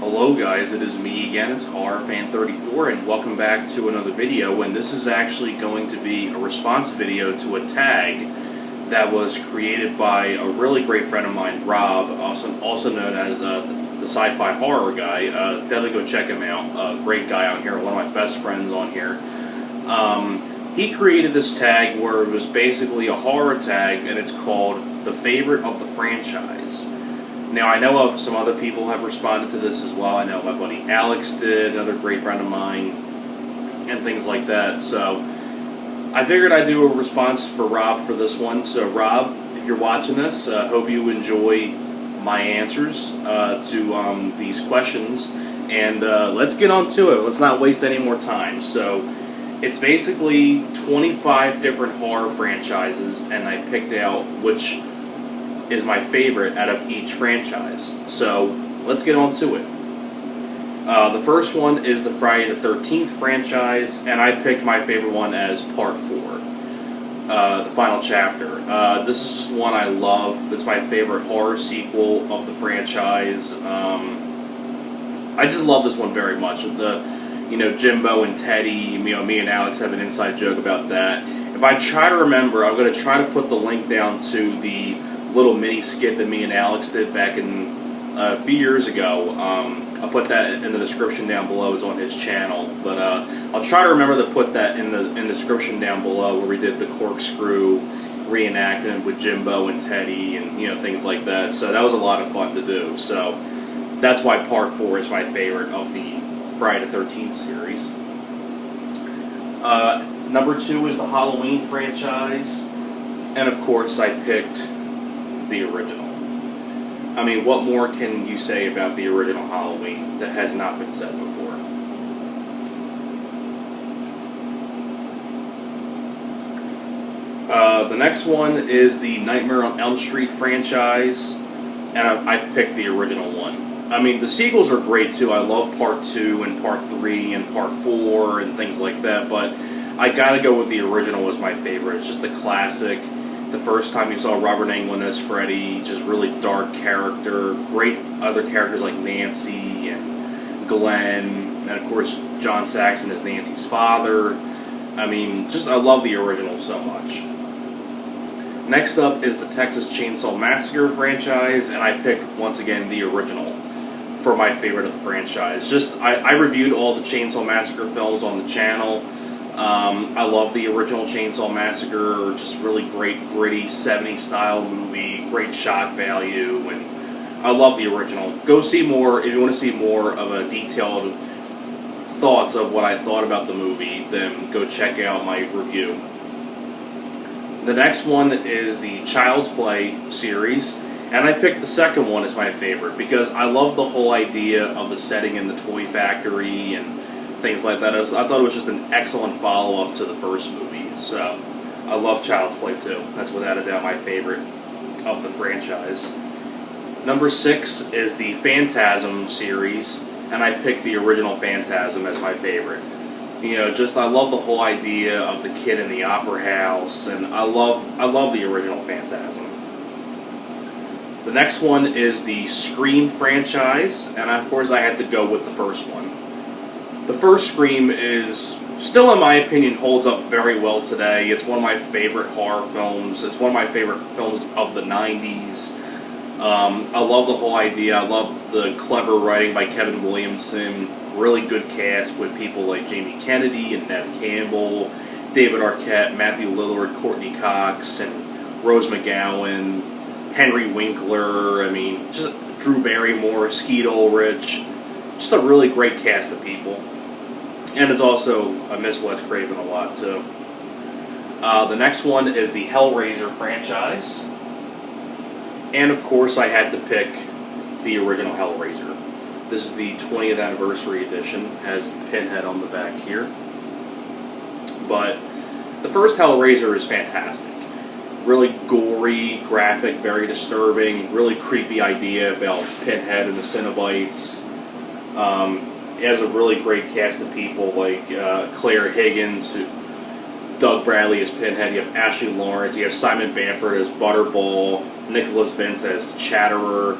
Hello guys, it is me again, it's HorrorFan34, and welcome back to another video, and this is actually going to be a response video to a tag that was created by a really great friend of mine, Rob, also known as the SyFy horror guy. Definitely go check him out. Great guy on here, one of my best friends on here. He created this tag where it was basically a horror tag, and it's called The Favorite of the Franchise. Now, I know of some other people have responded to this as well. I know my buddy Alex did, another great friend of mine, and things like that. So, I figured I'd do a response for Rob for this one. So, Rob, if you're watching this, hope you enjoy my answers to these questions. And let's get on to it. Let's not waste any more time. So, it's basically 25 different horror franchises, and I picked out which is my favorite out of each franchise. So, let's get on to it. The first one is the Friday the 13th franchise, and I picked my favorite one as Part 4, the final chapter. This is just one I love. It's my favorite horror sequel of the franchise. I just love this one very much. Jimbo and Teddy, me and Alex have an inside joke about that. If I try to remember, I'm going to try to put the link down to the little mini skit that me and Alex did back in a few years ago. I'll put that in the description down below. It's on his channel, but I'll try to remember to put that in the description down below where we did the corkscrew reenactment with Jimbo and Teddy and things like that. So that was a lot of fun to do. So that's why Part 4 is my favorite of the Friday the 13th series. Number 2 is the Halloween franchise, and of course I picked the original. I mean, what more can you say about the original Halloween that has not been said before? The next one is the Nightmare on Elm Street franchise, and I picked the original one. I mean, the sequels are great too. I love Part 2 and Part 3 and Part 4 and things like that, but I gotta go with the original as my favorite. It's just a classic. The first time you saw Robert Englund as Freddy, just really dark character, great other characters like Nancy and Glenn, and of course John Saxon as Nancy's father. I mean, I love the original so much. Next up is the Texas Chainsaw Massacre franchise, and I picked, once again, the original for my favorite of the franchise. I reviewed all the Chainsaw Massacre films on the channel. I love the original Chainsaw Massacre, just really great, gritty, 70s style movie, great shock value, and I love the original. Go see more, if you want to see more of a detailed thoughts of what I thought about the movie, then go check out my review. The next one is the Child's Play series, and I picked the second one as my favorite because I love the whole idea of the setting in the toy factory and things like that. I thought it was just an excellent follow-up to the first movie. So, I love Child's Play too. That's without a doubt my favorite of the franchise. Number 6 is the Phantasm series, and I picked the original Phantasm as my favorite. I love the whole idea of the kid in the opera house, and I love the original Phantasm. The next one is the Scream franchise, and of course I had to go with the first one. The first Scream is, still in my opinion, holds up very well today. It's one of my favorite horror films. It's one of my favorite films of the 90s. I love the whole idea. I love the clever writing by Kevin Williamson. Really good cast with people like Jamie Kennedy and Neve Campbell, David Arquette, Matthew Lillard, Courtney Cox, and Rose McGowan, Henry Winkler. I mean, just Drew Barrymore, Skeet Ulrich. Just a really great cast of people. And it's also a Miss Wes Craven a lot, too. The next one is the Hellraiser franchise. And, of course, I had to pick the original Hellraiser. This is the 20th anniversary edition. It has the pinhead on the back here. But the first Hellraiser is fantastic. Really gory, graphic, very disturbing, really creepy idea about Pinhead and the Cenobites. It has a really great cast of people like Claire Higgins, Doug Bradley as Pinhead, you have Ashley Lawrence, you have Simon Bamford as Butterball, Nicholas Vince as Chatterer.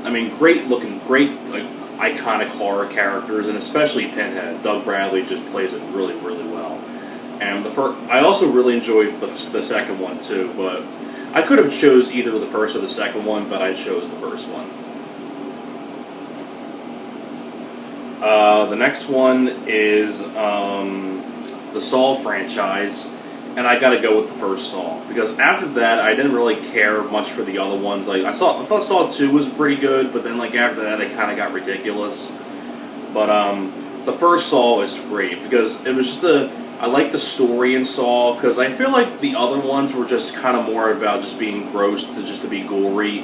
I mean, great looking, great, like iconic horror characters, and especially Pinhead. Doug Bradley just plays it really, really well. And I also really enjoyed the second one too, but I could have chose either the first or the second one, but I chose the first one. The next one is the Saw franchise, and I got to go with the first Saw because after that I didn't really care much for the other ones. Like I thought Saw 2 was pretty good, but then like after that they kind of got ridiculous. But the first Saw is great because it was just I like the story in Saw because I feel like the other ones were just kind of more about just being gross to be gory.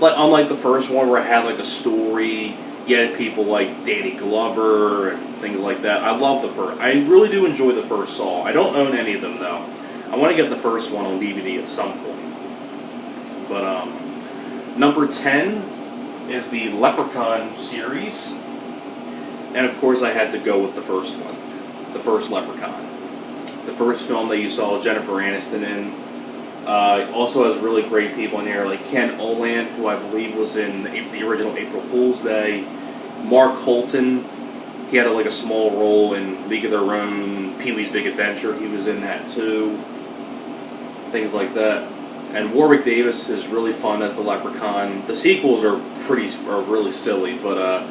Like unlike the first one where it had like a story, you had people like Danny Glover and things like that. I love the first. I really do enjoy the first Saw. I don't own any of them though. I want to get the first one on DVD at some point. But number 10 is the Leprechaun series, and of course I had to go with the first one. The first Leprechaun. The first film that you saw Jennifer Aniston in. Also has really great people in here, like Ken Oland, who I believe was in the original April Fool's Day. Mark Holton, he had like a small role in League of Their Own, Pee-wee's Big Adventure, he was in that too. Things like that. And Warwick Davis is really fun as the Leprechaun. The sequels are really silly, but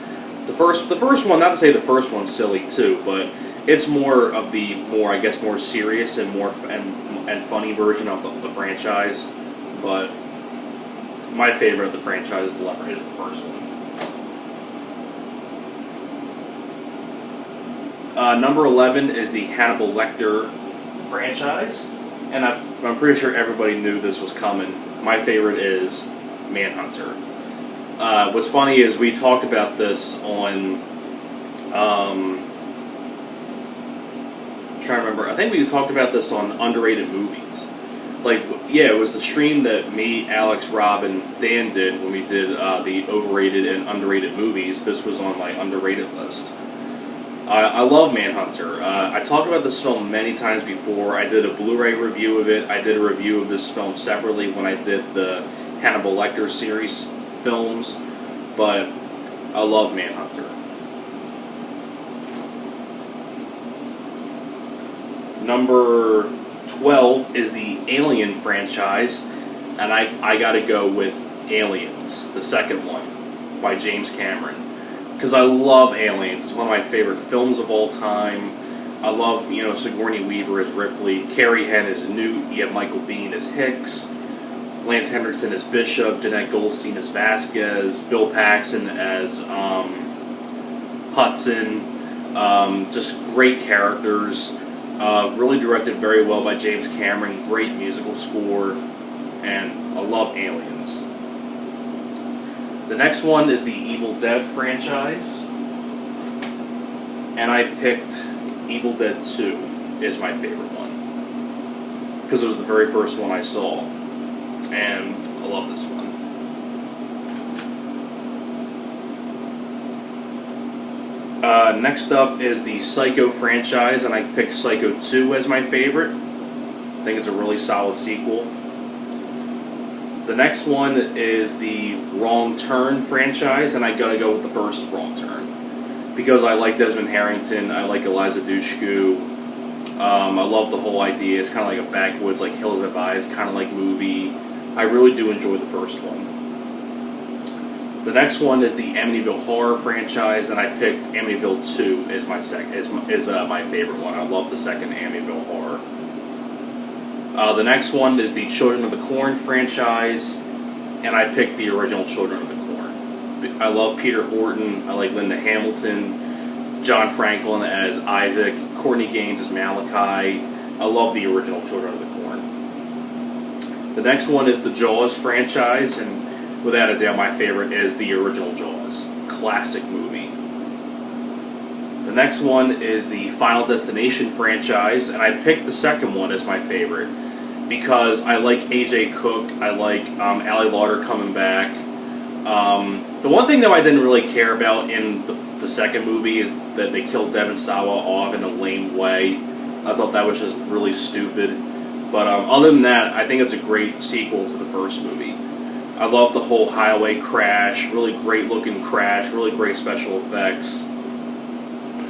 the first one, not to say the first one's silly too, but it's more of the I guess more serious and more and funny version of the franchise. But my favorite of the franchise is the first one. Number 11 is the Hannibal Lecter franchise, and I'm pretty sure everybody knew this was coming. My favorite is Manhunter. What's funny is we talked about this on trying to remember. I think we talked about this on Underrated Movies. Like, yeah, it was the stream that me, Alex, Rob, and Dan did when we did the overrated and underrated movies. This was on my underrated list. I love Manhunter. I talked about this film many times before. I did a Blu-ray review of it. I did a review of this film separately when I did the Hannibal Lecter series films. But I love Manhunter. Number 12 is the Alien franchise, and I gotta go with Aliens, the second one, by James Cameron. Because I love Aliens. It's one of my favorite films of all time. I love, Sigourney Weaver as Ripley, Carrie Henn as Newt, you have Michael Biehn as Hicks, Lance Henriksen as Bishop, Jeanette Goldstein as Vasquez, Bill Paxton as Hudson. Just great characters. Really directed very well by James Cameron. Great musical score. And I love Aliens. The next one is the Evil Dead franchise. And I picked Evil Dead 2 is my favorite one. Because it was the very first one I saw. And I love this one. Next up is the Psycho franchise, and I picked Psycho 2 as my favorite. I think it's a really solid sequel. The next one is the Wrong Turn franchise, and I gotta go with the first Wrong Turn. Because I like Desmond Harrington, I like Eliza Dushku. I love the whole idea. It's kind of like a backwoods, like Hills Have Eyes, kind of like movie. I really do enjoy the first one. The next one is the Amityville Horror franchise, and I picked Amityville 2 as my my favorite one. I love the second Amityville Horror. The next one is the Children of the Corn franchise, and I picked the original Children of the Corn. I love Peter Horton. I like Linda Hamilton, John Franklin as Isaac, Courtney Gaines as Malachi. I love the original Children of the Corn. The next one is the Jaws franchise, and without a doubt, my favorite is the original Jaws. Classic movie. The next one is the Final Destination franchise, and I picked the second one as my favorite because I like AJ Cook, I like Ali Lauder coming back. The one thing, though, I didn't really care about in the second movie is that they killed Devon Sawa off in a lame way. I thought that was just really stupid. But other than that, I think it's a great sequel to the first movie. I love the whole highway crash, really great looking crash, really great special effects.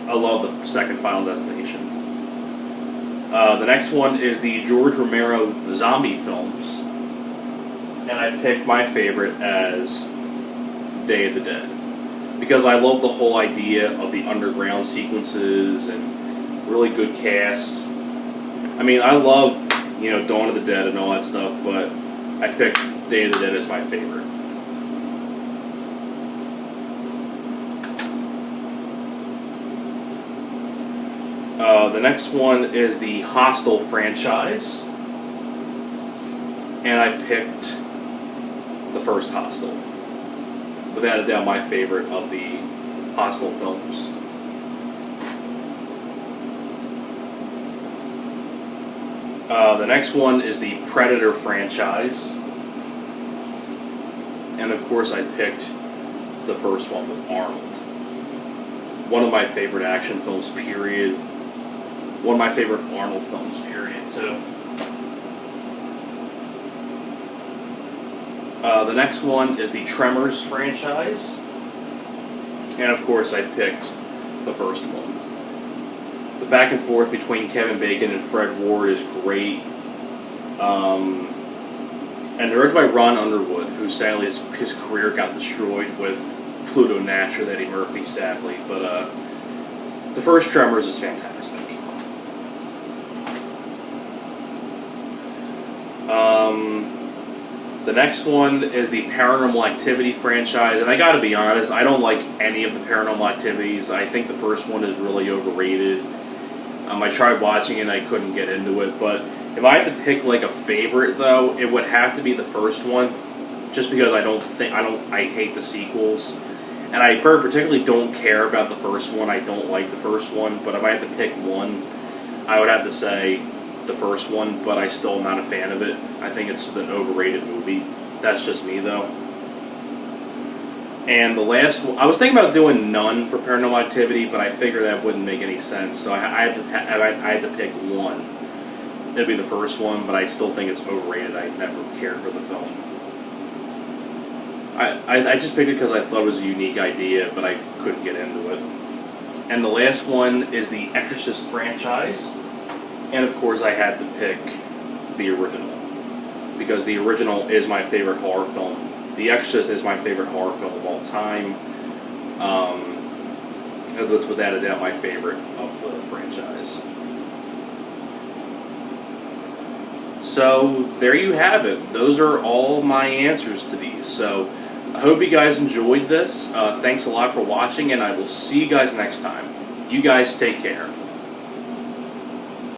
I love the second Final Destination. The next one is the George Romero zombie films, and I picked my favorite as Day of the Dead, because I love the whole idea of the underground sequences and really good cast. I mean, I love, Dawn of the Dead and all that stuff, but I picked Day of the Dead as my favorite. The next one is the Hostel franchise, and I picked the first Hostel. Without a doubt, my favorite of the Hostel films. The next one is the Predator franchise, and of course I picked the first one with Arnold. One of my favorite action films, period. One of my favorite Arnold films, period, too. The next one is the Tremors franchise, and of course I picked the first one. The back and forth between Kevin Bacon and Fred Ward is great. And directed by Ron Underwood, who sadly his career got destroyed with Pluto Nash with Eddie Murphy, sadly. But the first Tremors is fantastic. The next one is the Paranormal Activity franchise, and I gotta be honest, I don't like any of the Paranormal Activities. I think the first one is really overrated. I tried watching it and I couldn't get into it, but if I had to pick like a favorite though, it would have to be the first one, just because I hate the sequels, and I particularly don't care about the first one. I don't like the first one, but if I had to pick one, I would have to say the first one, but I still am not a fan of it. I think it's an overrated movie. That's just me though. And the last one, I was thinking about doing none for Paranormal Activity, but I figured that wouldn't make any sense, so I had to pick one. It'd be the first one, but I still think it's overrated. I never cared for the film. I just picked it because I thought it was a unique idea, but I couldn't get into it. And the last one is the Exorcist franchise. And of course I had to pick the original, because the original is my favorite horror film. The Exorcist is my favorite horror film of all time. It's without a doubt my favorite of the franchise. So there you have it. Those are all my answers to these. So I hope you guys enjoyed this. Thanks a lot for watching, and I will see you guys next time. You guys take care.